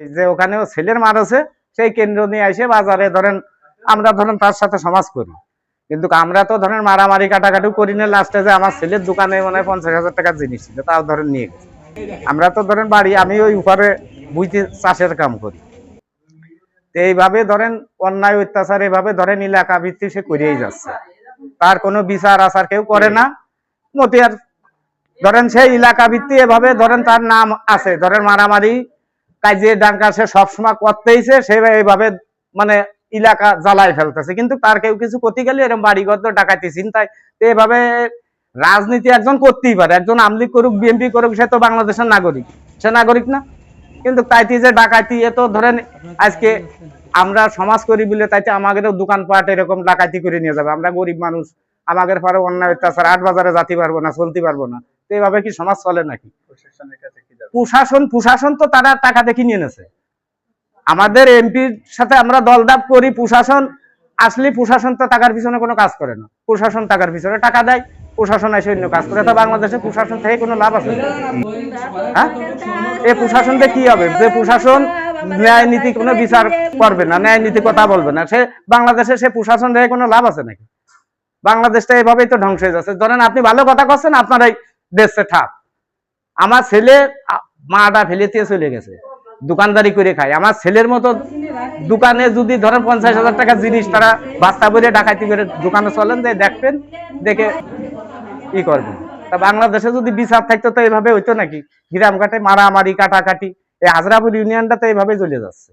যে ওখানেও ছেলের মার আছে, সেই কেন্দ্র নিয়ে এসে বাজারে ধরেন আমরা ধরেন তার সাথে সমাজ করি, কিন্তু আমরা তো ধরেন মারামারি কাটাকাটি করি না। লাস্টে যে আমার ছেলের দোকানে মনে হয় 50,000 টাকার জিনিস ছিল, তাও ধরেন নিয়ে গেছে। আমরা তো ধরেন বাড়ি, আমি ওই উপরে বুঝতে চাষের কাম করি। এইভাবে ধরেন অন্যায় অত্যাচার এভাবে ধরেন এলাকা ভিত্তিক সে করেই যাচ্ছে, তার কোনো বিচার আচার কেউ করে না। মতিয়ার ধরেন সেই এলাকা ভিত্তিক এভাবে ধরেন তার নাম আছে, ধরেন মারামারি কাজে ডাঙ্কা সে সবসময় করতেইছে, সে এইভাবে মানে এলাকা জ্বালায় ফেলতেছে, কিন্তু তার কেউ কিছু করতে গেলে এরকম বাড়িঘর ডাকাতি চিন্তায়। তো এভাবে রাজনীতি একজন করতেই পারে, একজন আওয়ামী লীগ করুক বিএনপি করুক, সে তো বাংলাদেশের নাগরিক, সে নাগরিক না। কিন্তু তাইতে যে ডাকাতি, এ তো ধরেন আজকে আমরা সমাজ করি বলে তাইতে আমাদেরও দোকানপাট এরকম ডাকাতি করে নিয়ে যাবে। আমরা গরিব মানুষ, আমাদের পরে অন্যায় অত্যাচার, হাট বাজারে যাতে পারবো না, চলতে পারবো না। তো এইভাবে কি সমাজ চলে নাকি? প্রশাসন তো তারা টাকা দেখে নিয়ে নেছে। আমাদের এমপির সাথে আমরা দলদাপ করি, প্রশাসন আসলে প্রশাসন তো টাকার পিছনে কোনো কাজ করে না। প্রশাসন টাকার পিছনে টাকা দেয়, প্রশাসন এসে অন্য কাজ করে। তো বাংলাদেশে প্রশাসন থেকে কোনো লাভ আছে? হ্যাঁ, এই প্রশাসন দিয়ে কি হবে? যে প্রশাসন ন্যায় নীতি কোনো বিচার করবে না, ন্যায় নীতি কথা বলবে না, সে বাংলাদেশে সে প্রশাসন থেকে কোনো লাভ আছে নাকি? বাংলাদেশটা এভাবেই তো ধ্বংস হয়ে যাচ্ছে। ধরেন আপনি ভালো কথা করছেন, আপনার এই দেশে ঠাপ। আমার ছেলে মাটা ফেলে দিয়ে চলে গেছে, দোকানদারি করে খায়। আমার ছেলের মতো দোকানে যদি ধরেন 50,000 টাকা জিনিস তারা বাস্তা করে ডাকাতি করে দোকানে চলেন, যে দেখবেন, দেখে ই করবেন। তা বাংলাদেশে যদি বিচার থাকতো তো এইভাবে হইতো নাকি? গ্রাম ঘাটে মারামারি কাটাকাটি, এই হাজরাপুর ইউনিয়নটা তো এইভাবে চলে যাচ্ছে।